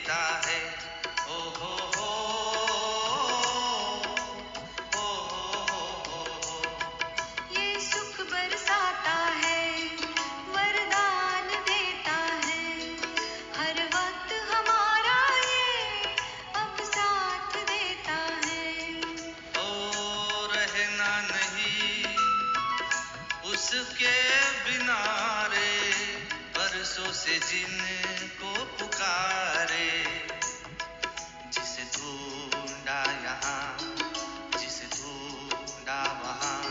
देता है। ओ हो हो, ओ हो। ये सुख बरसाता है, वरदान देता है, हर वक्त हमारा ये अब साथ देता है। ओ रहना नहीं उसके बिना रे, बरसों से जिनको पुकारे, जिसे ढूंढा यहाँ, जिसे ढूंढा वहाँ,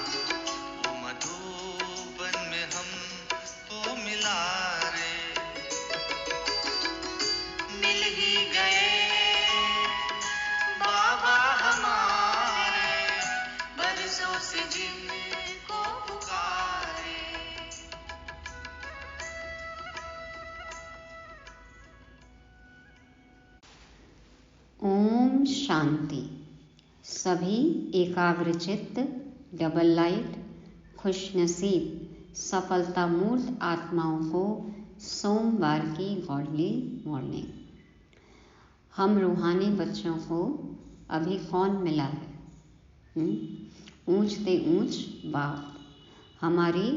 वो मधुबन में हमको मिला रे। मिल ही गए बाबा हमारे, बरसों से जिनको पुकारे। ओम शांति। सभी एकाग्रचित्त, डबल लाइट, खुशनसीब, सफलता मूर्त आत्माओं को सोमवार की गॉडली मॉर्निंग। हम रूहानी बच्चों को अभी कौन मिला है? ऊंचते ऊंच बाप, हमारी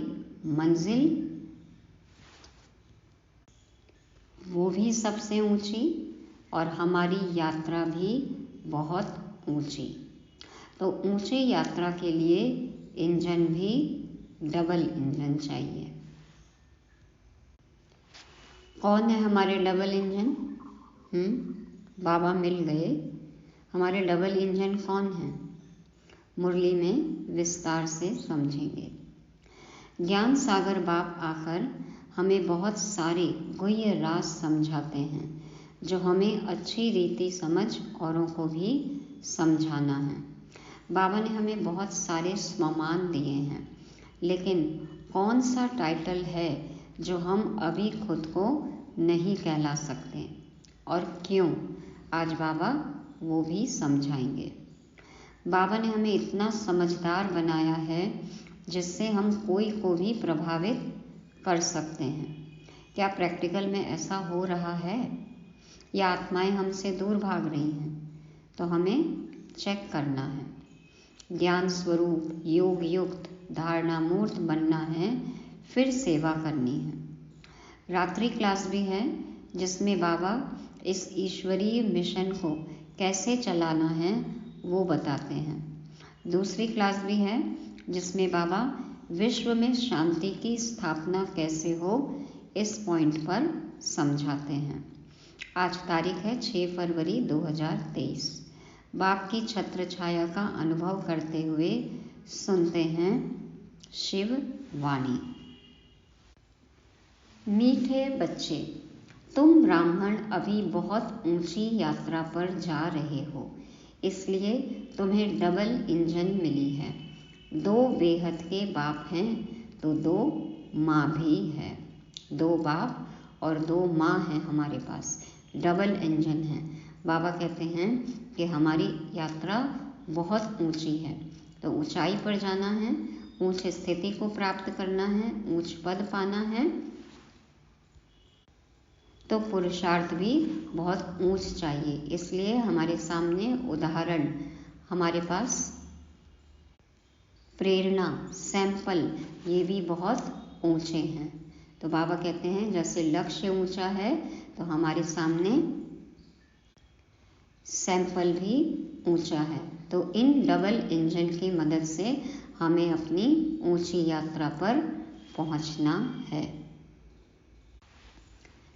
मंजिल वो भी सबसे ऊंची और हमारी यात्रा भी बहुत ऊंची। तो ऊंची यात्रा के लिए इंजन भी डबल इंजन चाहिए। कौन है हमारे डबल इंजन? बाबा मिल गए। हमारे डबल इंजन कौन है? मुरली में विस्तार से समझेंगे। ज्ञान सागर बाप आकर हमें बहुत सारे गुह्य राज समझाते हैं, जो हमें अच्छी रीति समझ औरों को भी समझाना है। बाबा ने हमें बहुत सारे सम्मान दिए हैं, लेकिन कौन सा टाइटल है जो हम अभी खुद को नहीं कहला सकते और क्यों? आज बाबा वो भी समझाएंगे। बाबा ने हमें इतना समझदार बनाया है जिससे हम कोई को भी प्रभावित कर सकते हैं। क्या प्रैक्टिकल में ऐसा हो रहा है या आत्माएं हमसे दूर भाग रही हैं? तो हमें चेक करना है। ज्ञान स्वरूप योग युक्त धारणा मूर्त बनना है, फिर सेवा करनी है। रात्रि क्लास भी है जिसमें बाबा इस ईश्वरीय मिशन को कैसे चलाना है वो बताते हैं। दूसरी क्लास भी है जिसमें बाबा विश्व में शांति की स्थापना कैसे हो इस पॉइंट पर समझाते हैं। आज तारीख है 6 फरवरी 2023। बाप की छत्र छाया का अनुभव करते हुए सुनते हैं शिव वाणी। मीठे बच्चे, तुम ब्राह्मण अभी बहुत ऊंची यात्रा पर जा रहे हो, इसलिए तुम्हें डबल इंजन मिली है। 2 बेहद के बाप हैं तो 2 माँ भी है। 2 बाप और 2 माँ हैं हमारे पास, डबल इंजन है। बाबा कहते हैं कि हमारी यात्रा बहुत ऊंची है, तो ऊंचाई पर जाना है, ऊंच स्थिति को प्राप्त करना है, ऊंच पद पाना है, तो पुरुषार्थ भी बहुत ऊंच चाहिए। इसलिए हमारे सामने उदाहरण, हमारे पास प्रेरणा, सैंपल, ये भी बहुत ऊंचे हैं। तो बाबा कहते हैं जैसे लक्ष्य ऊंचा है तो हमारे सामने सैंपल भी ऊंचा है। तो इन डबल इंजन की मदद से हमें अपनी ऊंची यात्रा पर पहुंचना है,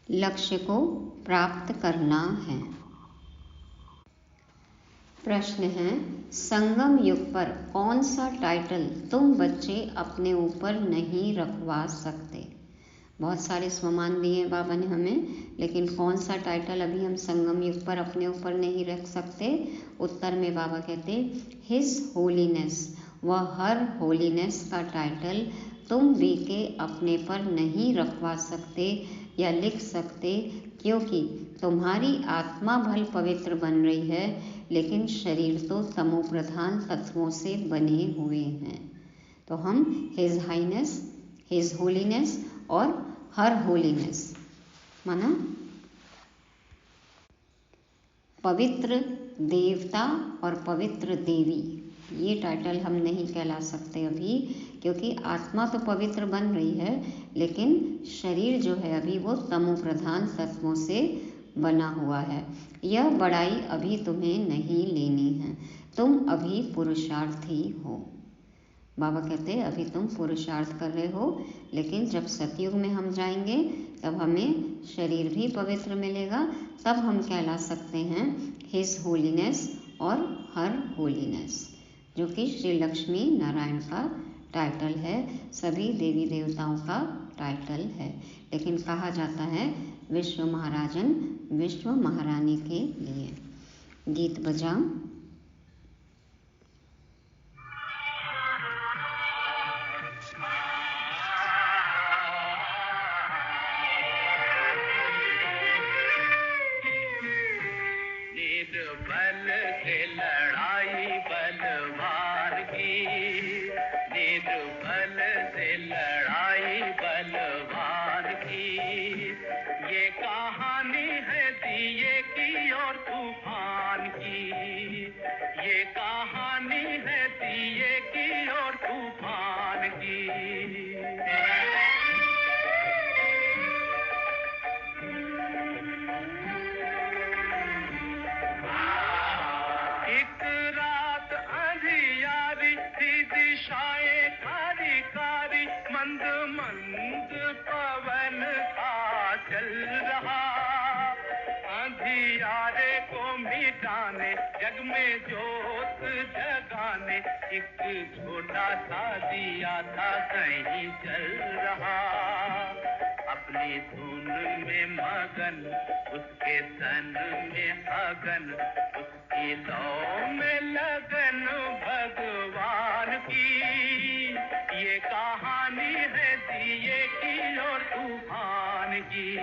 लक्ष्य को प्राप्त करना है। प्रश्न है, संगम युग पर कौन सा टाइटल तुम बच्चे अपने ऊपर नहीं रखवा सकते? बहुत सारे सम्मान दिए हैं बाबा ने हमें, लेकिन कौन सा टाइटल अभी हम संगम युग पर अपने ऊपर नहीं रख सकते? उत्तर में बाबा कहते हिज होलीनेस, वह हर होलीनेस का टाइटल तुम भी के अपने पर नहीं रखवा सकते या लिख सकते, क्योंकि तुम्हारी आत्मा भल पवित्र बन रही है, लेकिन शरीर तो तमो प्रधान तत्वों से बने हुए हैं। तो हम हिज हाइनेस, हिज होलीनेस और हर होलीनेस माना पवित्र देवता और पवित्र देवी, ये टाइटल हम नहीं कहला सकते अभी, क्योंकि आत्मा तो पवित्र बन रही है, लेकिन शरीर जो है अभी वो तमो प्रधान तत्वों से बना हुआ है। यह बड़ाई अभी तुम्हें नहीं लेनी है, तुम अभी पुरुषार्थी हो। बाबा कहते हैं अभी तुम पुरुषार्थ कर रहे हो, लेकिन जब सतयुग में हम जाएंगे तब हमें शरीर भी पवित्र मिलेगा, तब हम कहला सकते हैं हिज होलीनेस और हर होलीनेस, जो कि श्री लक्ष्मी नारायण का टाइटल है, सभी देवी देवताओं का टाइटल है, लेकिन कहा जाता है विश्व महाराजन विश्व महारानी के लिए। गीत बजा। निर्बल से लड़ाई बलवान की, निर्बल से लड़ाई बलवान की, ये कहानी है दिए की और तूफान की, ये कहानी है दिए की और तूफान की। एक रात अंधियारी थी, दिशाएं कारी कारी, मंद मंद पवन था चल रहा, अंधियारे को मिटाने जग में जोत जगाने, एक छोटा सा दिया था कहीं चल रहा, अपनी धुन में मगन उसके तन में अगन, उसकी लौ में लगन भगवान की, ये कहानी है दिए की और तूफान की।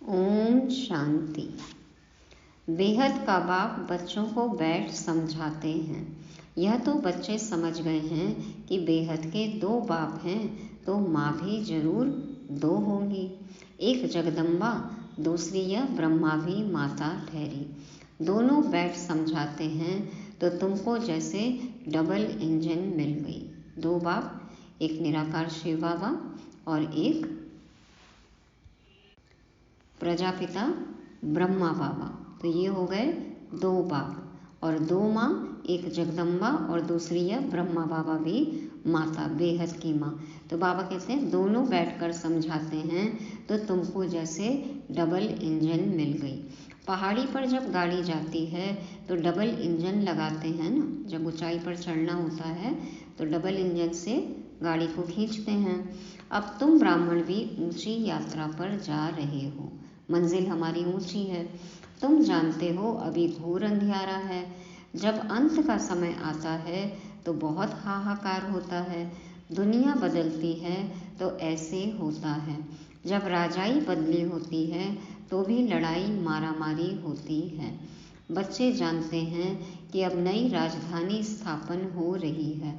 ओम शांति। बेहद का बाप बच्चों को बैठ समझाते हैं। यह तो बच्चे समझ गए हैं कि बेहद के दो बाप हैं, तो माँ भी जरूर दो होंगी, एक जगदम्बा, दूसरी यह ब्रह्मा भी माता ठहरी। दोनों बैठ समझाते हैं तो तुमको जैसे डबल इंजन मिल गई। दो बाप, एक निराकार शिव बाबा और एक प्रजापिता ब्रह्मा बाबा, तो ये हो गए दो बाप, और दो माँ, एक जगदम्बा और दूसरी है ब्रह्मा बाबा भी माता, बेहद की माँ। तो बाबा कहते हैं दोनों बैठकर समझाते हैं तो तुमको जैसे डबल इंजन मिल गई। पहाड़ी पर जब गाड़ी जाती है तो डबल इंजन लगाते हैं ना, जब ऊंचाई पर चढ़ना होता है तो डबल इंजन से गाड़ी को खींचते हैं। अब तुम ब्राह्मण भी ऊंची यात्रा पर जा रहे हो, मंजिल हमारी ऊंची है। तुम जानते हो अभी घोर अंधियारा है, जब अंत का समय आता है तो बहुत हाहाकार होता है। दुनिया बदलती है तो ऐसे होता है, जब राजाई बदली होती है तो भी लड़ाई मारामारी होती है। बच्चे जानते हैं कि अब नई राजधानी स्थापन हो रही है।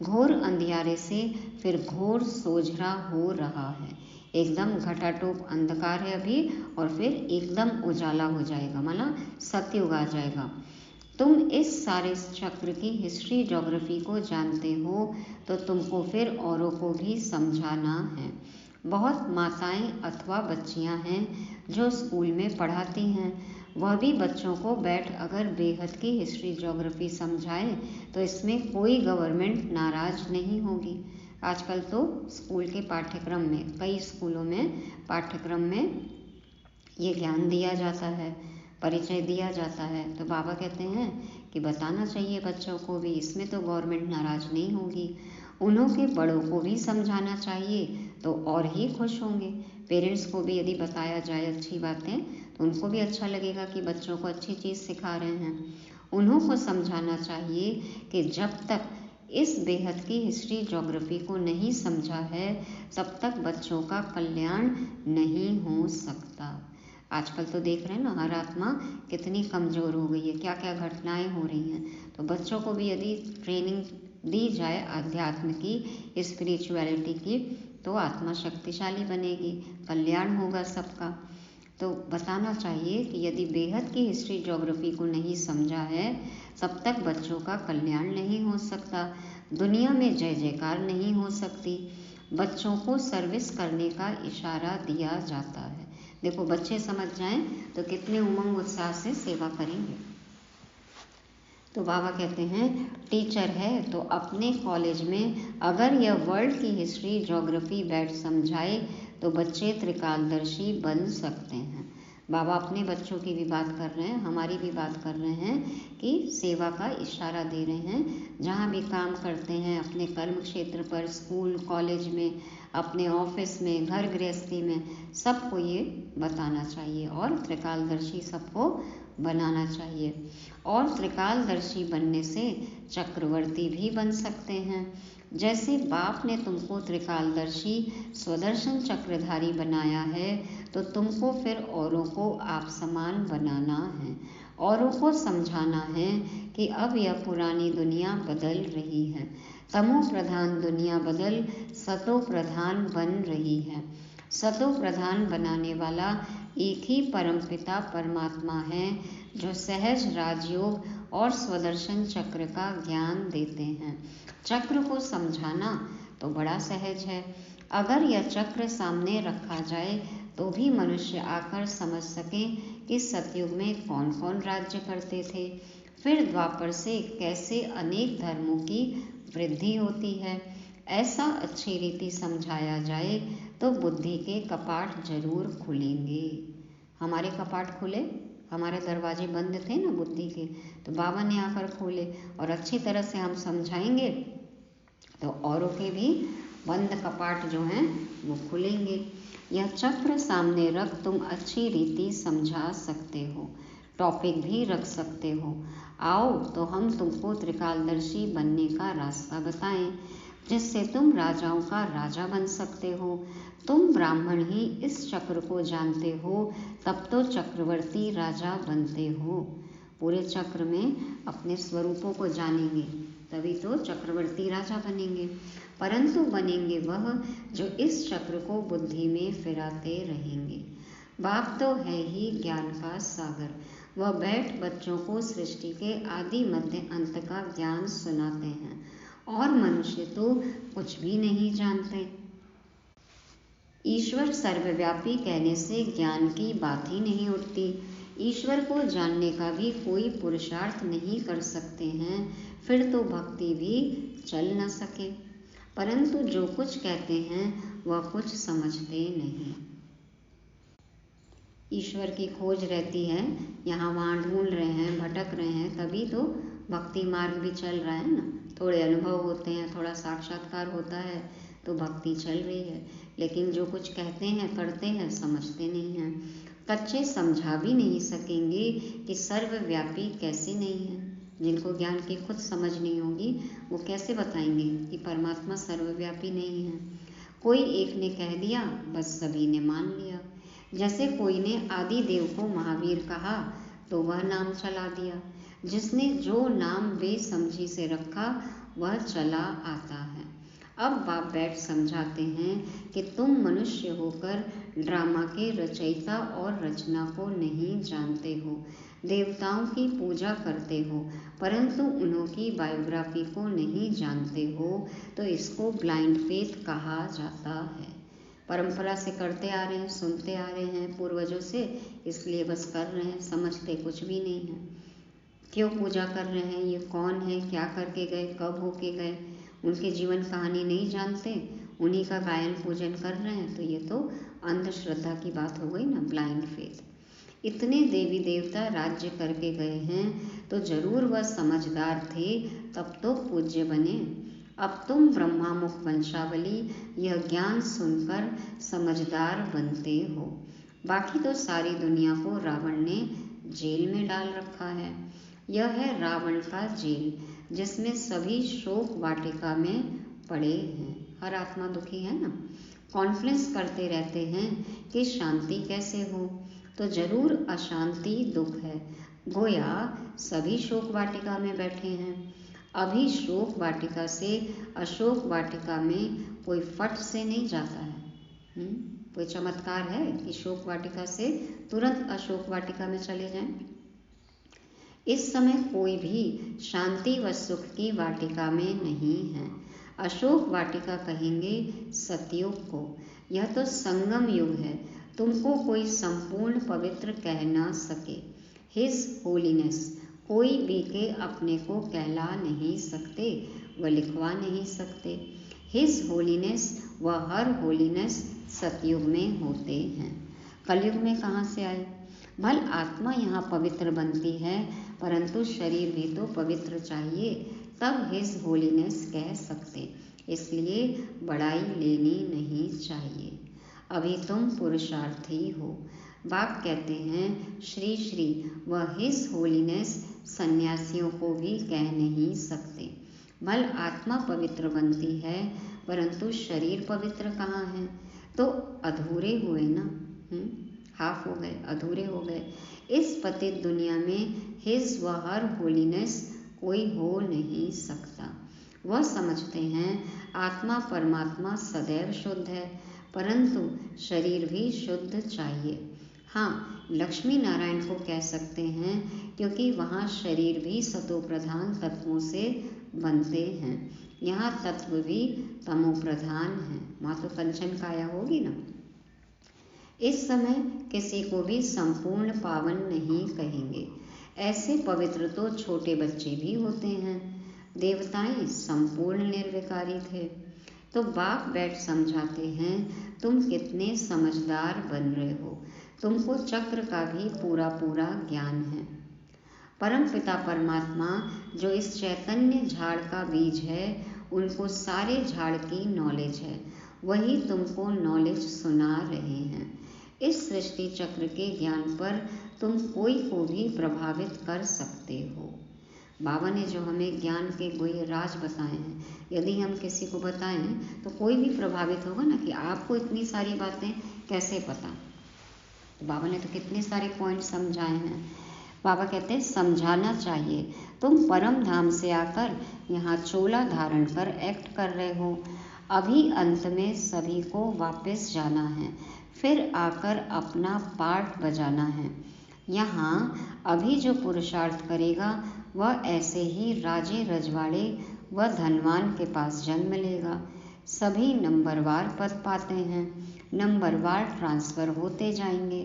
घोर अंधियारे से फिर घोर सोझरा हो रहा है, एकदम घटाटोप अंधकार है अभी और फिर एकदम उजाला हो जाएगा, माना सतयुग आ जाएगा। तुम इस सारे चक्र की हिस्ट्री ज्योग्राफी को जानते हो तो तुमको फिर औरों को भी समझाना है। बहुत माताएं अथवा बच्चियां हैं जो स्कूल में पढ़ाती हैं, वह भी बच्चों को बैठ अगर बेहद की हिस्ट्री ज्योग्राफी समझाए तो इसमें कोई गवर्नमेंट नाराज नहीं होगी। आजकल तो स्कूल के पाठ्यक्रम में, कई स्कूलों में पाठ्यक्रम में ये ज्ञान दिया जाता है, परिचय दिया जाता है। तो बाबा कहते हैं कि बताना चाहिए बच्चों को भी, इसमें तो गवर्नमेंट नाराज नहीं होगी। उन्हों के बड़ों को भी समझाना चाहिए तो और ही खुश होंगे। पेरेंट्स को भी यदि बताया जाए अच्छी बातें तो उनको भी अच्छा लगेगा कि बच्चों को अच्छी चीज़ सिखा रहे हैं। उन्हों को समझाना चाहिए कि जब तक इस बेहद की हिस्ट्री ज्योग्राफी को नहीं समझा है तब तक बच्चों का कल्याण नहीं हो सकता। आजकल तो देख रहे हैं ना, हर आत्मा कितनी कमज़ोर हो गई है, क्या क्या घटनाएं हो रही हैं। तो बच्चों को भी यदि ट्रेनिंग दी जाए आध्यात्म की, स्पिरिचुअलिटी की, तो आत्मा शक्तिशाली बनेगी, कल्याण होगा सबका। तो बताना चाहिए कि यदि बेहद की हिस्ट्री ज्योग्राफी को नहीं समझा है तब तक बच्चों का कल्याण नहीं हो सकता, दुनिया में जय जयकार नहीं हो सकती। बच्चों को सर्विस करने का इशारा दिया जाता है। देखो, बच्चे समझ जाएं तो कितने उमंग उत्साह से सेवा करेंगे। तो बाबा कहते हैं टीचर है तो अपने कॉलेज में अगर यह वर्ल्ड की हिस्ट्री ज्योग्राफी बैठ समझाए तो बच्चे त्रिकालदर्शी बन सकते हैं। बाबा अपने बच्चों की भी बात कर रहे हैं, हमारी भी बात कर रहे हैं कि सेवा का इशारा दे रहे हैं। जहाँ भी काम करते हैं, अपने कर्म क्षेत्र पर, स्कूल कॉलेज में, अपने ऑफिस में, घर गृहस्थी में, सबको ये बताना चाहिए और त्रिकालदर्शी सबको बनाना चाहिए। और त्रिकालदर्शी बनने से चक्रवर्ती भी बन सकते हैं। जैसे बाप ने तुमको त्रिकालदर्शी स्वदर्शन चक्रधारी बनाया है तो तुमको फिर औरों को आप समान बनाना है, औरों को समझाना है कि अब यह पुरानी दुनिया बदल रही है, तमो प्रधान दुनिया बदल सतो प्रधान बन रही है। सतो प्रधान बनाने वाला एक ही परमपिता परमात्मा है जो सहज राजयोग और स्वदर्शन चक्र का ज्ञान देते हैं। चक्र को समझाना तो बड़ा सहज है। अगर यह चक्र सामने रखा जाए तो भी मनुष्य आकर समझ सके कि सतयुग में कौन कौन राज्य करते थे, फिर द्वापर से कैसे अनेक धर्मों की वृद्धि होती है। ऐसा अच्छी रीति समझाया जाए तो बुद्धि के कपाट जरूर खुलेंगे। हमारे कपाट खुले, हमारे दरवाजे बंद थे ना बुद्धि के, तो बाबा ने आकर खोले और अच्छी तरह से हम समझाएंगे तो औरों के भी बंद कपाट जो हैं वो खुलेंगे। यह चक्र सामने रख तुम अच्छी रीति समझा सकते हो, टॉपिक भी रख सकते हो। आओ तो हम तुमको त्रिकालदर्शी बनने का रास्ता बताएं जिससे तुम राजाओं का राजा बन सकते हो। तुम ब्राह्मण ही इस चक्र को जानते हो तब तो चक्रवर्ती राजा बनते हो। पूरे चक्र में अपने स्वरूपों को जानेंगे तभी तो चक्रवर्ती राजा बनेंगे, परंतु बनेंगे वह जो इस चक्र को बुद्धि में फिराते रहेंगे। बाप तो है ही ज्ञान का सागर, वह बैठ बच्चों को सृष्टि के आदि मध्य अंत का ज्ञान सुनाते हैं और मनुष्य तो कुछ भी नहीं जानते। ईश्वर सर्वव्यापी कहने से ज्ञान की बात ही नहीं उठती। ईश्वर को जानने का भी कोई पुरुषार्थ नहीं कर सकते हैं, फिर तो भक्ति भी चल न सके। परंतु जो कुछ कहते हैं वह कुछ समझते नहीं। ईश्वर की खोज रहती है, यहाँ वहाँ ढूंढ रहे हैं, भटक रहे हैं, तभी तो भक्ति मार्ग भी चल रहा है ना। थोड़े अनुभव होते हैं, थोड़ा साक्षात्कार होता है तो भक्ति चल रही है। लेकिन जो कुछ कहते हैं करते हैं समझते नहीं हैं। कच्चे समझा भी नहीं सकेंगे कि सर्वव्यापी कैसे नहीं है। जिनको ज्ञान की खुद समझ नहीं होगी वो कैसे बताएंगे कि परमात्मा सर्वव्यापी नहीं है। कोई एक ने कह दिया बस सभी ने मान लिया। जैसे कोई ने आदि देव को महावीर कहा तो वह नाम चला दिया। जिसने जो नाम बेसमझी से रखा वह चला आता है। अब बाप बैठ समझाते हैं कि तुम मनुष्य होकर ड्रामा के रचयिता और रचना को नहीं जानते हो। देवताओं की पूजा करते हो परंतु उनकी बायोग्राफी को नहीं जानते हो, तो इसको ब्लाइंड फेथ कहा जाता है। परंपरा से करते आ रहे हैं, सुनते आ रहे हैं पूर्वजों से, इसलिए बस कर रहे हैं, समझते कुछ भी नहीं है। क्यों पूजा कर रहे हैं, ये कौन है, क्या करके गए, कब होके गए, उनके जीवन कहानी नहीं जानते, उन्हीं का गायन पूजन कर रहे हैं, तो ये तो अंधश्रद्धा की बात हो गई ना, ब्लाइंड फेथ। इतने देवी देवता राज्य करके गए हैं तो जरूर वह समझदार थे, तब तो पूज्य बने। अब तुम ब्रह्मामुख वंशावली यह ज्ञान सुनकर समझदार बनते हो। बाकी तो सारी दुनिया को रावण ने जेल में डाल रखा है। यह है रावण का जेल जिसमें सभी शोक वाटिका में पड़े हैं। हर आत्मा दुखी है ना, कॉन्फ्रेंस करते रहते हैं कि शांति कैसे हो, तो जरूर अशांति दुख है। गोया सभी शोक वाटिका में बैठे हैं। अभी शोक वाटिका से अशोक वाटिका में कोई फट से नहीं जाता है। कोई चमत्कार है कि शोक वाटिका से तुरंत अशोक वाटिका में चले जाएं। इस समय कोई भी शांति व सुख की वाटिका में नहीं है। अशोक वाटिका कहेंगे सतयुग को। यह तो संगम युग है। तुमको कोई संपूर्ण पवित्र कह ना सके। हिज होलीनेस, कोई भी के अपने को कहला नहीं सकते व लिखवा नहीं सकते। हिज होलीनेस व हर होलीनेस सतयुग में होते हैं। कलयुग में कहाँ से आए? भल आत्मा यहाँ पवित्र बनती है, परंतु शरीर भी तो पवित्र चाहिए, तब हिज होलीनेस कह सकते। इसलिए बड़ाई लेनी नहीं चाहिए। अभी तुम पुरुषार्थी हो। बाप कहते हैं श्री श्री व हिज होलीनेस सन्यासियों को भी कह नहीं सकते। भल आत्मा पवित्र बनती है, परंतु शरीर पवित्र कहाँ है? तो अधूरे हुए ना, हाफ हो गए, अधूरे हो गए। इस पतित दुनिया में हिज व हर होलीनेस कोई हो नहीं सकता। वह समझते हैं आत्मा परमात्मा सदैव शुद्ध है, परंतु शरीर भी शुद्ध चाहिए। हाँ, लक्ष्मी नारायण को कह सकते हैं, क्योंकि वहाँ शरीर भी सतो प्रधान तत्वों से बनते हैं। यहाँ तत्व भी तमो प्रधान है। माँ तो कंचन काया होगी ना। इस समय किसी को भी संपूर्ण पावन नहीं कहेंगे। ऐसे पवित्र तो छोटे बच्चे भी होते हैं। देवताएं संपूर्ण निर्विकारी थे। तो बाप बैठ समझाते हैं, तुम कितने समझदार बन रहे हो। तुमको चक्र का भी पूरा पूरा ज्ञान है। परम पिता परमात्मा जो इस चैतन्य झाड़ का बीज है, उनको सारे झाड़ की नॉलेज है। वही तुमको नॉलेज सुना रहे हैं। इस सृष्टि चक्र के ज्ञान पर तुम कोई को भी प्रभावित कर सकते हो। बाबा ने जो हमें ज्ञान के गुह्य राज बताए हैं, यदि हम किसी को बताएं तो कोई भी प्रभावित होगा ना, कि आपको इतनी सारी बातें कैसे पता। तो बाबा ने तो कितने सारे पॉइंट समझाए हैं। बाबा कहते हैं समझाना चाहिए। तुम परम धाम से आकर यहाँ चोला धारण कर एक्ट कर रहे हो। अभी अंत में सभी को वापस जाना है, फिर आकर अपना पार्ट बजाना है। यहाँ अभी जो पुरुषार्थ करेगा वह ऐसे ही राजे रजवाड़े व धनवान के पास जन्म लेगा। सभी नंबरवार पद पाते हैं, नंबरवार ट्रांसफ़र होते जाएंगे।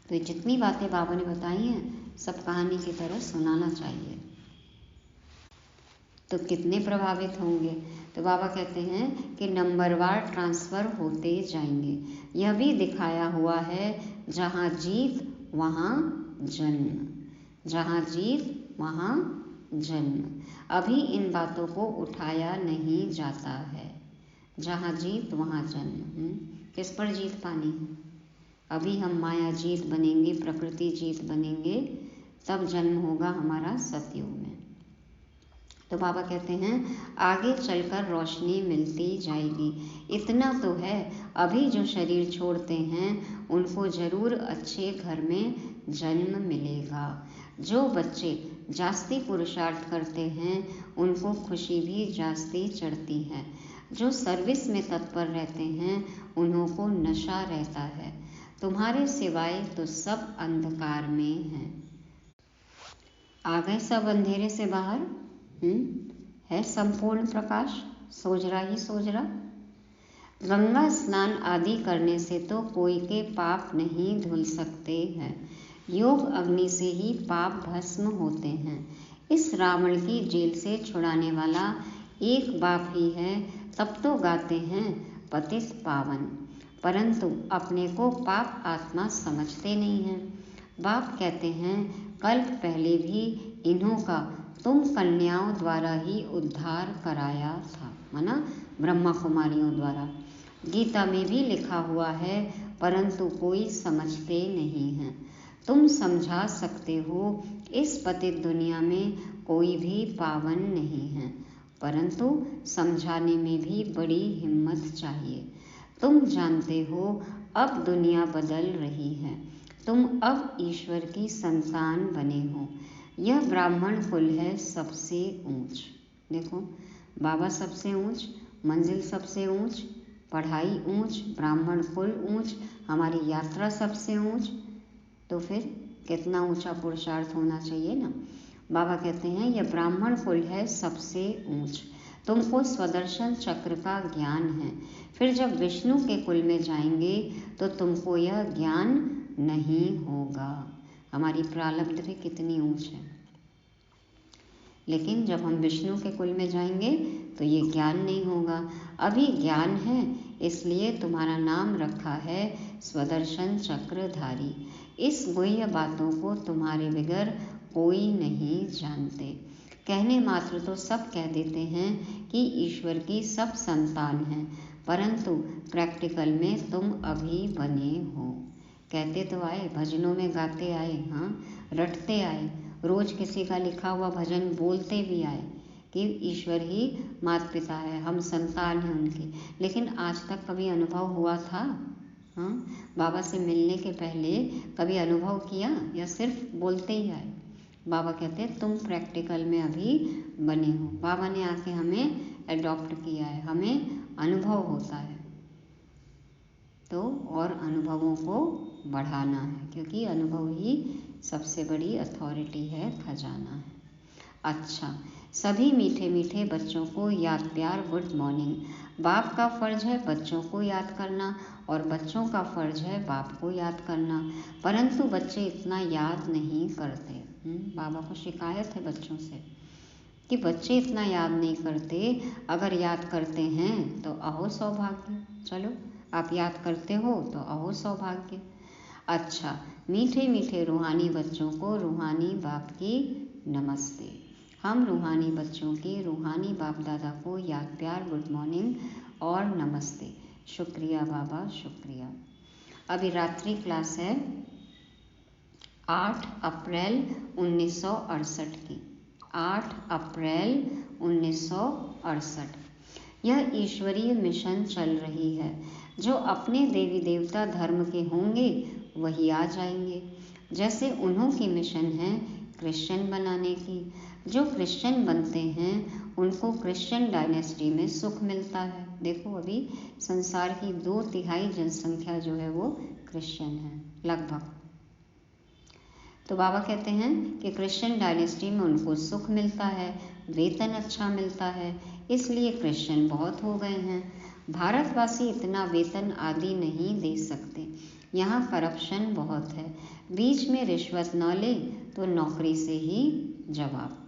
तो ये जितनी बातें बाबा ने बताई हैं, सब कहानी की तरह सुनाना चाहिए। तो कितने प्रभावित होंगे। तो बाबा कहते हैं कि नंबरवार ट्रांसफ़र होते जाएंगे। यह भी दिखाया हुआ है, जहाँ जीत वहाँ जन्म, जहाँ जीत वहाँ जन्म। अभी इन बातों को उठाया नहीं जाता है। जहाँ जीत वहाँ जन्म। किस पर जीत पानी है? अभी हम माया जीत बनेंगे, प्रकृति जीत बनेंगे, तब जन्म होगा हमारा सतयुग में। तो बाबा कहते हैं आगे चलकर रोशनी मिलती जाएगी। इतना तो है, अभी जो शरीर छोड़ते हैं उनको ज़रूर अच्छे घर में जन्म मिलेगा। जो बच्चे जास्ती पुरुषार्थ करते हैं उनको खुशी भी जास्ती चढ़ती है। जो सर्विस में तत्पर रहते हैं उन्हों को नशा रहता है। तुम्हारे सिवाय तो सब अंधकार में हैं। आ गए सब अंधेरे से बाहर। है संपूर्ण प्रकाश, सोजरा ही सोजरा। गंगा स्नान आदि करने से तो कोई के पाप नहीं धुल सकते हैं। योग अग्नि से ही पाप भस्म होते हैं। इस रावण की जेल से छुड़ाने वाला एक बाप ही है, तब तो गाते हैं पतित पावन। परंतु अपने को पाप आत्मा समझते नहीं हैं। बाप कहते हैं कल्प पहले भी इन्हों का तुम कन्याओं द्वारा ही उद्धार कराया था, माना ब्रह्मा कुमारियों द्वारा। गीता में भी लिखा हुआ है, परंतु कोई समझते नहीं हैं। तुम समझा सकते हो, इस पतित दुनिया में कोई भी पावन नहीं है, परंतु समझाने में भी बड़ी हिम्मत चाहिए। तुम जानते हो अब दुनिया बदल रही है। तुम अब ईश्वर की संतान बने हो। यह ब्राह्मण कुल है सबसे ऊंच। देखो, बाबा सबसे ऊंच, मंजिल सबसे ऊंच, पढ़ाई ऊंच, ब्राह्मण कुल ऊंच, हमारी यात्रा सबसे ऊंच, तो फिर कितना ऊंचा पुरुषार्थ होना चाहिए ना। बाबा कहते हैं यह ब्राह्मण कुल है सबसे ऊंच, तुमको स्वदर्शन चक्र का ज्ञान है। फिर जब विष्णु के कुल में जाएंगे तो तुमको यह ज्ञान नहीं होगा। हमारी प्रारब्ध भी कितनी ऊंच है, लेकिन जब हम विष्णु के कुल में जाएंगे तो ये ज्ञान नहीं होगा। अभी ज्ञान है, इसलिए तुम्हारा नाम रखा है स्वदर्शन चक्रधारी। इस गुह्य बातों को तुम्हारे बगैर कोई नहीं जानते। कहने मात्र तो सब कह देते हैं कि ईश्वर की सब संतान हैं, परंतु प्रैक्टिकल में तुम अभी बने हो। कहते तो आए, भजनों में गाते आए, हाँ, रटते आए, रोज किसी का लिखा हुआ भजन बोलते भी आए कि ईश्वर ही माता पिता है, हम संतान हैं उनकी, लेकिन आज तक कभी अनुभव हुआ था? हाँ, बाबा से मिलने के पहले कभी अनुभव किया या सिर्फ बोलते ही आए? बाबा कहते हैं तुम प्रैक्टिकल में अभी बने हो। बाबा ने आके हमें अडॉप्ट किया है, हमें अनुभव होता है, तो और अनुभवों को बढ़ाना है, क्योंकि अनुभव ही सबसे बड़ी अथॉरिटी है, खजाना है। अच्छा, सभी मीठे मीठे बच्चों को याद प्यार गुड मॉर्निंग। बाप का फ़र्ज है बच्चों को याद करना और बच्चों का फ़र्ज है बाप को याद करना, परंतु बच्चे इतना याद नहीं करते। बाबा को शिकायत है बच्चों से कि बच्चे इतना याद नहीं करते, अगर याद करते हैं तो अहो सौभाग्य। चलो, आप याद करते हो तो अहो सौभाग्य। अच्छा, मीठे मीठे रूहानी बच्चों को रूहानी बाप की नमस्ते। हम रूहानी बच्चों की रूहानी बाप दादा को याद प्यार गुड मॉर्निंग और नमस्ते। शुक्रिया बाबा, शुक्रिया। अभी रात्रि क्लास है 8 अप्रैल 1968 की, 8 अप्रैल 1968। यह ईश्वरीय मिशन चल रही है। जो अपने देवी देवता धर्म के होंगे वही आ जाएंगे। जैसे उन्हों की मिशन है क्रिश्चियन बनाने की। जो क्रिश्चियन बनते हैं उनको क्रिश्चियन डायनेस्टी में सुख मिलता है। देखो, अभी संसार की 2/3 जनसंख्या जो है वो क्रिश्चियन है लगभग। तो बाबा कहते हैं कि क्रिश्चियन डायनेस्टी में उनको सुख मिलता है, वेतन अच्छा मिलता है, इसलिए क्रिश्चियन बहुत हो गए हैं। भारतवासी इतना वेतन आदि नहीं दे सकते, यहाँ करप्शन बहुत है। बीच में रिश्वत न ले तो नौकरी से ही जवाब,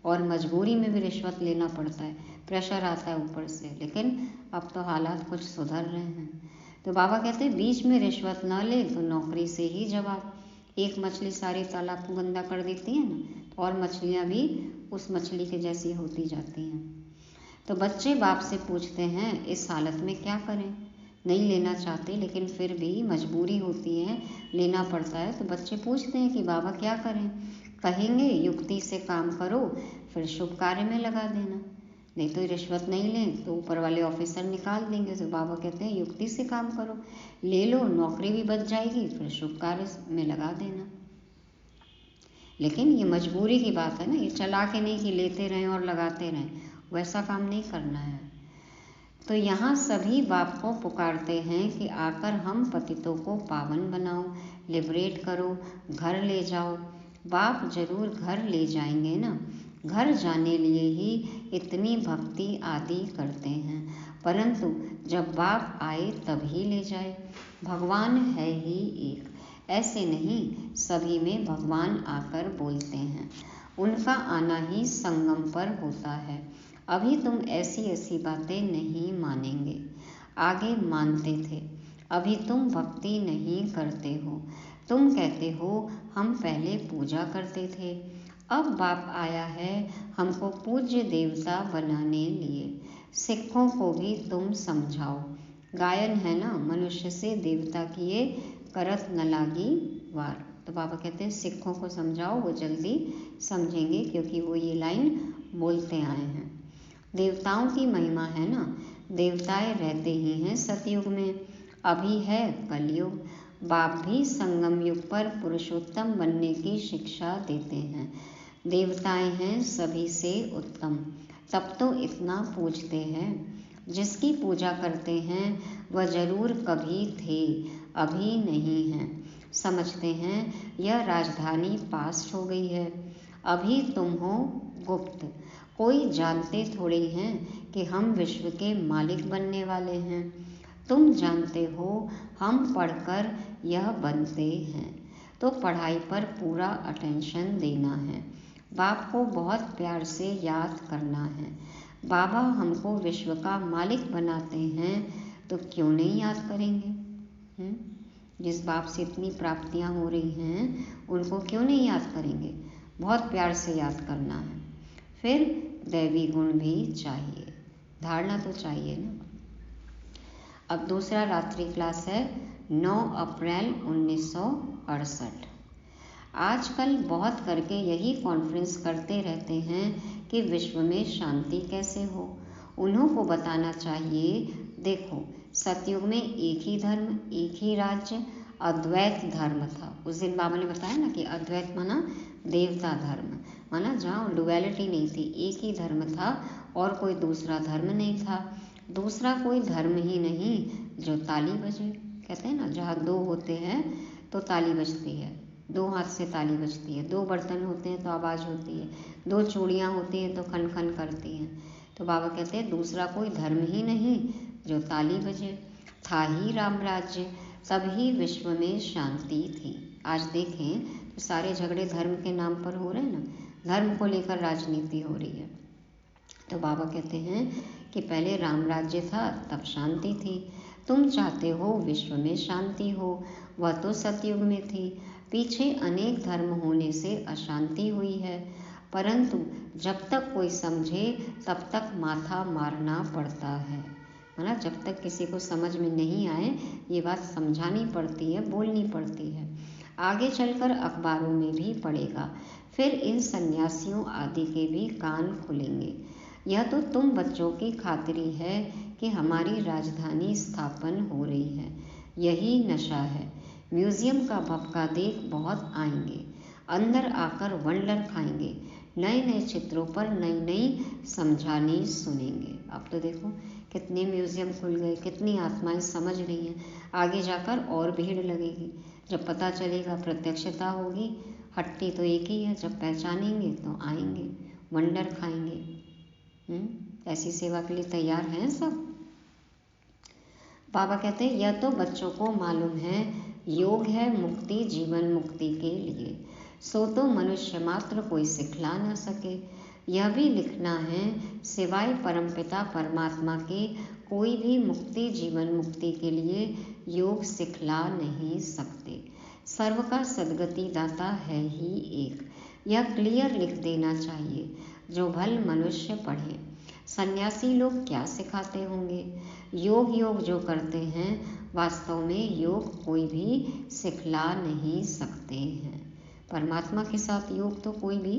और मजबूरी में भी रिश्वत लेना पड़ता है, प्रेशर आता है ऊपर से। लेकिन अब तो हालात कुछ सुधर रहे हैं। तो बाबा कहते हैं बीच में रिश्वत न ले तो नौकरी से ही जवाब। एक मछली सारे तालाब को गंदा कर देती है ना, तो और मछलियाँ भी उस मछली के जैसी होती जाती हैं। तो बच्चे बाप से पूछते हैं इस हालत में क्या करें। नहीं लेना चाहते लेकिन फिर भी मजबूरी होती है, लेना पड़ता है। तो बच्चे पूछते हैं कि बाबा क्या करें। कहेंगे युक्ति से काम करो, फिर शुभ कार्य में लगा देना। नहीं तो रिश्वत नहीं लें तो ऊपर वाले ऑफिसर निकाल देंगे। तो बाबा कहते हैं युक्ति से काम करो, ले लो, नौकरी भी बच जाएगी, फिर शुभ कार्य में लगा देना। लेकिन ये मजबूरी की बात है ना, ये चला के नहीं कि लेते रहें और लगाते रहें, वैसा काम नहीं करना है। तो यहाँ सभी बाप को पुकारते हैं कि आकर हम पतितों को पावन बनाओ, लिबरेट करो, घर ले जाओ। बाप जरूर घर ले जाएंगे ना, घर जाने लिए ही इतनी भक्ति आदि करते हैं, परंतु जब बाप आए तभी ले जाए। भगवान है ही एक, ऐसे नहीं सभी में भगवान आकर बोलते हैं। उनका आना ही संगम पर होता है। अभी तुम ऐसी ऐसी बातें नहीं मानेंगे, आगे मानते थे। अभी तुम भक्ति नहीं करते हो। तुम कहते हो हम पहले पूजा करते थे, अब बाप आया है हमको पूज्य देवता बनाने लिए। सिखों को भी तुम समझाओ। गायन है ना, मनुष्य से देवता किए करत न लागी वार। तो बाबा कहते हैं सिखों को समझाओ, वो जल्दी समझेंगे, क्योंकि वो ये लाइन बोलते आए हैं। देवताओं की महिमा है ना, देवताएं रहते ही हैं सतयुग में, अभी है कलयुग। बाप भी संगम युग पर पुरुषोत्तम बनने की शिक्षा देते हैं। देवताएं हैं सभी से उत्तम, तब तो इतना पूजते हैं। जिसकी पूजा करते हैं वह जरूर कभी थे, अभी नहीं हैं। समझते हैं यह राजधानी पास हो गई है, अभी तुम हो गुप्त। कोई जानते थोड़ी हैं कि हम विश्व के मालिक बनने वाले हैं। तुम जानते हो हम पढ़कर यह बनते हैं, तो पढ़ाई पर पूरा अटेंशन देना है। बाप को बहुत प्यार से याद करना है। बाबा हमको विश्व का मालिक बनाते हैं तो क्यों नहीं याद करेंगे? जिस बाप से इतनी प्राप्तियां हो रही हैं उनको क्यों नहीं याद करेंगे? बहुत प्यार से याद करना है। फिर दैवी गुण भी चाहिए, धारणा तो चाहिए ना। अब दूसरा रात्रि क्लास है 9 अप्रैल 1968। आजकल बहुत करके यही कॉन्फ्रेंस करते रहते हैं कि विश्व में शांति कैसे हो। उन्हों को बताना चाहिए, देखो सतयुग में एक ही धर्म, एक ही राज्य, अद्वैत धर्म था। उस दिन बाबा ने बताया ना कि अद्वैत माना देवता धर्म, माना जहाँ डुअलिटी नहीं थी, एक ही धर्म था और कोई दूसरा धर्म नहीं था। दूसरा कोई धर्म ही नहीं जो ताली बजे। कहते हैं ना जहाँ दो होते हैं तो ताली बजती है, दो हाथ से ताली बजती है, दो बर्तन होते हैं तो आवाज़ होती है, दो चूड़ियाँ होती हैं तो खन खन करती हैं। तो बाबा कहते हैं दूसरा कोई धर्म ही नहीं जो ताली बजे। था ही राम राज्य, तभी विश्व में शांति थी। आज देखें तो सारे झगड़े धर्म के नाम पर हो रहे हैं ना, धर्म को लेकर राजनीति हो रही है। तो बाबा कहते हैं कि पहले राम राज्य था तब शांति थी। तुम चाहते हो विश्व में शांति हो, वह तो सतयुग में थी। पीछे अनेक धर्म होने से अशांति हुई है, परंतु जब तक कोई समझे तब तक माथा मारना पड़ता है। मतलब जब तक किसी को समझ में नहीं आए ये बात समझानी पड़ती है, बोलनी पड़ती है। आगे चलकर अखबारों में भी पड़ेगा, फिर इन सन्यासियों आदि के भी कान खुलेंगे। यह तो तुम बच्चों की खातिरी है कि हमारी राजधानी स्थापन हो रही है, यही नशा है। म्यूजियम का भपका देख बहुत आएंगे, अंदर आकर वंडर खाएंगे, नए नए चित्रों पर नई नई समझानी सुनेंगे। अब तो देखो कितने म्यूजियम खुल गए, कितनी आत्माएं समझ रही हैं। आगे जाकर और भीड़ लगेगी, जब पता चलेगा प्रत्यक्षता होगी। हट्टी तो एक ही है, जब पहचानेंगे तो आएंगे, वंडर खाएंगे। ऐसी सेवा के लिए तैयार हैं सब। बाबा कहते हैं यह तो बच्चों को मालूम है, योग है मुक्ति, जीवन मुक्ति के लिए, सो तो मनुष्य मात्र कोई सिखला न सके। यह भी लिखना है, सिवाय परमपिता परमात्मा के कोई भी मुक्ति जीवन मुक्ति के लिए योग सिखला नहीं सकते। सर्व का सद्गति दाता है ही एक, यह क्लियर लिख देना चाहिए, जो भल मनुष्य पढ़े। सन्यासी लोग क्या सिखाते होंगे? योग योग जो करते हैं, वास्तव में योग कोई भी सिखला नहीं सकते हैं। परमात्मा के साथ योग तो कोई भी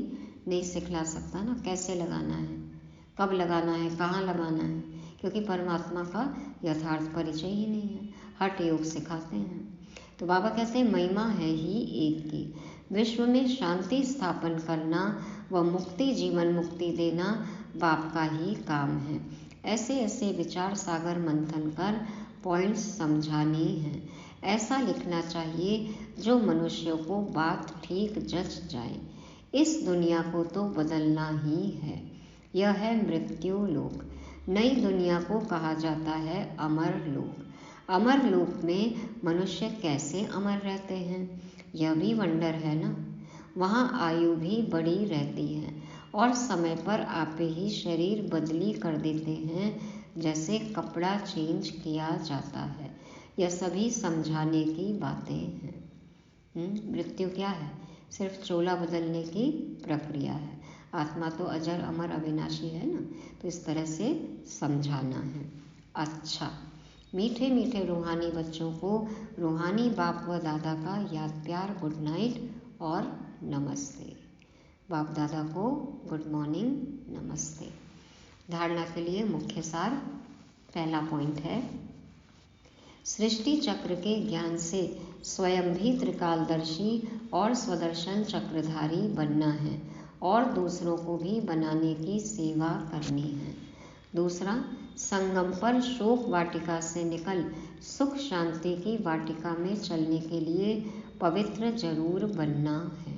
नहीं सिखला सकता ना, कैसे लगाना है, कब लगाना है, कहाँ लगाना है, क्योंकि परमात्मा का यथार्थ परिचय ही नहीं है। हठ योग सिखाते हैं। तो बाबा कहते हैं महिमा है ही एक की, विश्व में शांति स्थापन करना व मुक्ति जीवन मुक्ति देना बाप का ही काम है। ऐसे ऐसे विचार सागर मंथन कर पॉइंट्स समझाने हैं। ऐसा लिखना चाहिए जो मनुष्यों को बात ठीक जच जाए। इस दुनिया को तो बदलना ही है, यह है मृत्यु लोक। नई दुनिया को कहा जाता है अमर लोक। अमर लोक में मनुष्य कैसे अमर रहते हैं, यह भी वंडर है ना। वहाँ आयु भी बड़ी रहती है और समय पर आपे ही शरीर बदली कर देते हैं, जैसे कपड़ा चेंज किया जाता है। यह सभी समझाने की बातें हैं। मृत्यु क्या है? सिर्फ चोला बदलने की प्रक्रिया है। आत्मा तो अजर अमर अविनाशी है ना, तो इस तरह से समझाना है। अच्छा, मीठे मीठे रूहानी बच्चों को रूहानी बाप व दादा का याद प्यार गुड नाइट और नमस्ते। बाप दादा को गुड मॉर्निंग, नमस्ते। धारणा के लिए मुख्य सार, पहला पॉइंट है, सृष्टि चक्र के ज्ञान से स्वयं भी त्रिकालदर्शी और स्वदर्शन चक्रधारी बनना है और दूसरों को भी बनाने की सेवा करनी है। दूसरा, संगम पर शोक वाटिका से निकल सुख शांति की वाटिका में चलने के लिए पवित्र जरूर बनना है।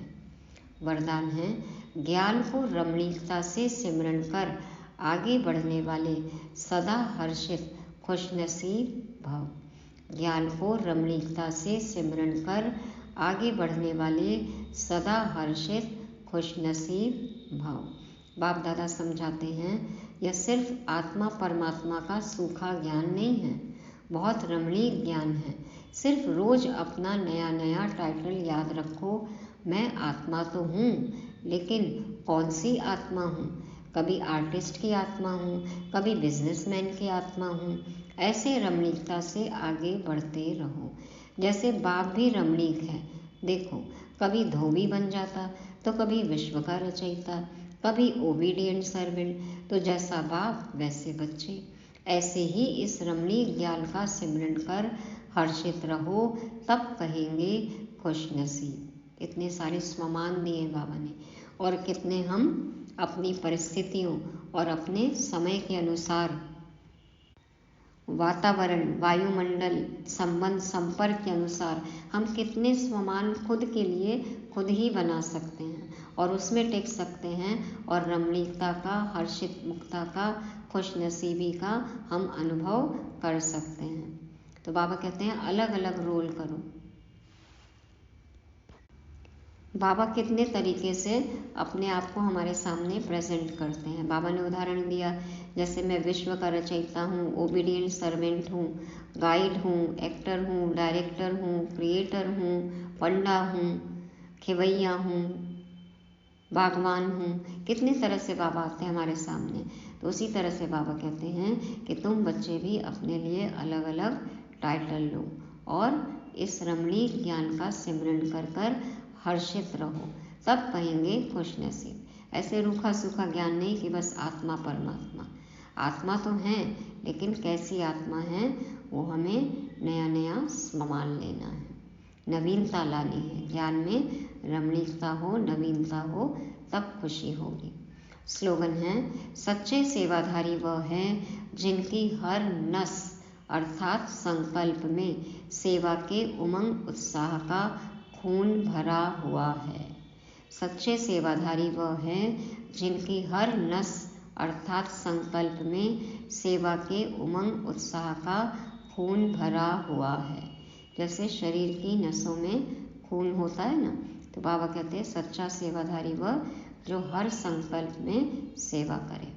वरदान है, ज्ञान को रमणीकता से सिमरण कर आगे बढ़ने वाले सदा हर्षित खुशनसीब भव। ज्ञान को रमणीकता से सिमरण कर आगे बढ़ने वाले सदा हर्षित खुशनसीब भव। बाप दादा समझाते हैं, यह सिर्फ आत्मा परमात्मा का सूखा ज्ञान नहीं है, बहुत रमणीक ज्ञान है। सिर्फ रोज अपना नया नया टाइटल याद रखो, मैं आत्मा तो हूँ, लेकिन कौन सी आत्मा हूँ? कभी आर्टिस्ट की आत्मा हूँ, कभी बिजनेसमैन की आत्मा हूँ। ऐसे रमणीकता से आगे बढ़ते रहो। जैसे बाप भी रमणीक है। देखो, कभी धोबी बन जाता तो कभी विश्व का रचयिता, कभी ओबीडियंट सर्वेंट। तो जैसा बाप वैसे बच्चे। ऐसे ही इस रमणीक ज्ञान का सिमरण कर हर्षित रहो, तब कहेंगे खुशनसीब। इतने सारे स्वमान दिए बाबा ने, और कितने हम अपनी परिस्थितियों और अपने समय के अनुसार वातावरण, वायुमंडल, संबंध, संपर्क के अनुसार हम कितने स्वमान खुद के लिए खुद ही बना सकते हैं और उसमें टिक सकते हैं, और रमणीकता का, हर्षित मुक्ता का, खुशनसीबी का हम अनुभव कर सकते हैं। तो बाबा कहते हैं अलग अलग रोल करो। बाबा कितने तरीके से अपने आप को हमारे सामने प्रेजेंट करते हैं। बाबा ने उदाहरण दिया, जैसे मैं विश्व का रचयिता हूँ, ओबीडियंट सर्वेंट हूँ, गाइड हूँ, एक्टर हूँ, डायरेक्टर हूँ, क्रिएटर हूँ, पंडा हूँ, खिवैया हूँ, बागवान हूँ। कितने तरह से बाबा आते हैं हमारे सामने। तो उसी तरह से बाबा कहते हैं कि तुम बच्चे भी अपने लिए अलग अलग टाइटल लो और इस रमणीक ज्ञान का सिमरण कर कर हर्षित रहो, तब कहेंगे खुशनसीब। ऐसे रूखा सूखा ज्ञान नहीं कि बस आत्मा परमात्मा। आत्मा तो है, लेकिन कैसी आत्मा है वो हमें नया नया स्वमान लेना है, नवीनता लानी है। ज्ञान में रमणीकता हो, नवीनता हो, तब खुशी होगी। स्लोगन है, सच्चे सेवाधारी वह हैं जिनकी हर नस अर्थात संकल्प में सेवा के उमंग उत्साह का खून भरा हुआ है। सच्चे सेवाधारी वह हैं जिनकी हर नस अर्थात संकल्प में सेवा के उमंग उत्साह का खून भरा हुआ है। जैसे शरीर की नसों में खून होता है ना, तो बाबा कहते हैं सच्चा सेवाधारी वह जो हर संकल्प में सेवा करे,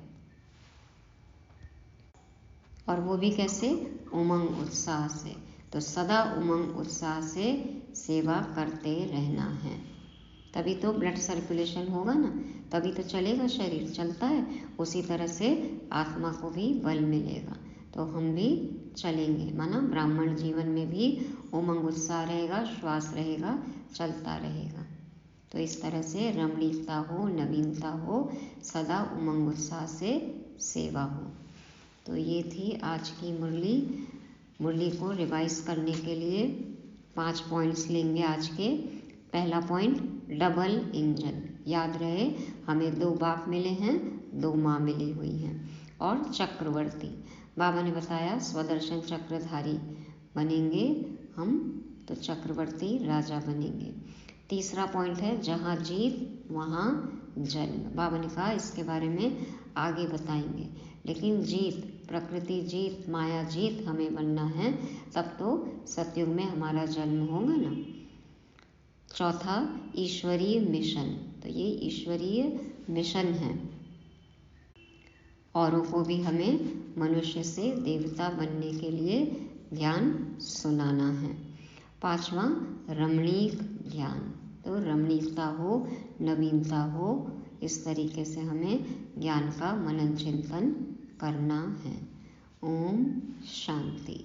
और वो भी कैसे? उमंग उत्साह से। तो सदा उमंग उत्साह से सेवा करते रहना है, तभी तो ब्लड सर्कुलेशन होगा ना, तभी तो चलेगा शरीर। चलता है उसी तरह से आत्मा को भी बल मिलेगा, तो हम भी चलेंगे। माना ब्राह्मण जीवन में भी उमंग उत्साह रहेगा, श्वास रहेगा, चलता रहेगा। तो इस तरह से रमणीकता हो, नवीनता हो, सदा उमंग उत्साह से सेवा हो। तो ये थी आज की मुरली। मुरली को रिवाइज करने के लिए 5 पॉइंट्स लेंगे आज के। पहला पॉइंट, डबल इंजन। याद रहे, हमें 2 बाप मिले हैं, 2 माँ मिली हुई हैं। और चक्रवर्ती, बाबा ने बताया स्वदर्शन चक्रधारी बनेंगे हम, तो चक्रवर्ती राजा बनेंगे। तीसरा पॉइंट है, जहाँ जीत वहाँ जन्म। बाबा ने कहा इसके बारे में आगे बताएंगे, लेकिन जीत, प्रकृति जीत, माया जीत हमें बनना है, तब तो सतयुग में हमारा जन्म होगा ना। चौथा, ईश्वरीय मिशन। तो ये ईश्वरीय मिशन है, औरों को भी हमें मनुष्य से देवता बनने के लिए ज्ञान सुनाना है। 5वां, रमणीक ज्ञान। तो रमणीकता हो, नवीनता हो, इस तरीके से हमें ज्ञान का मनन चिंतन करना है। ओम शांति।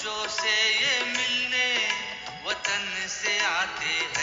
बच्चों से ये मिलने वतन से आते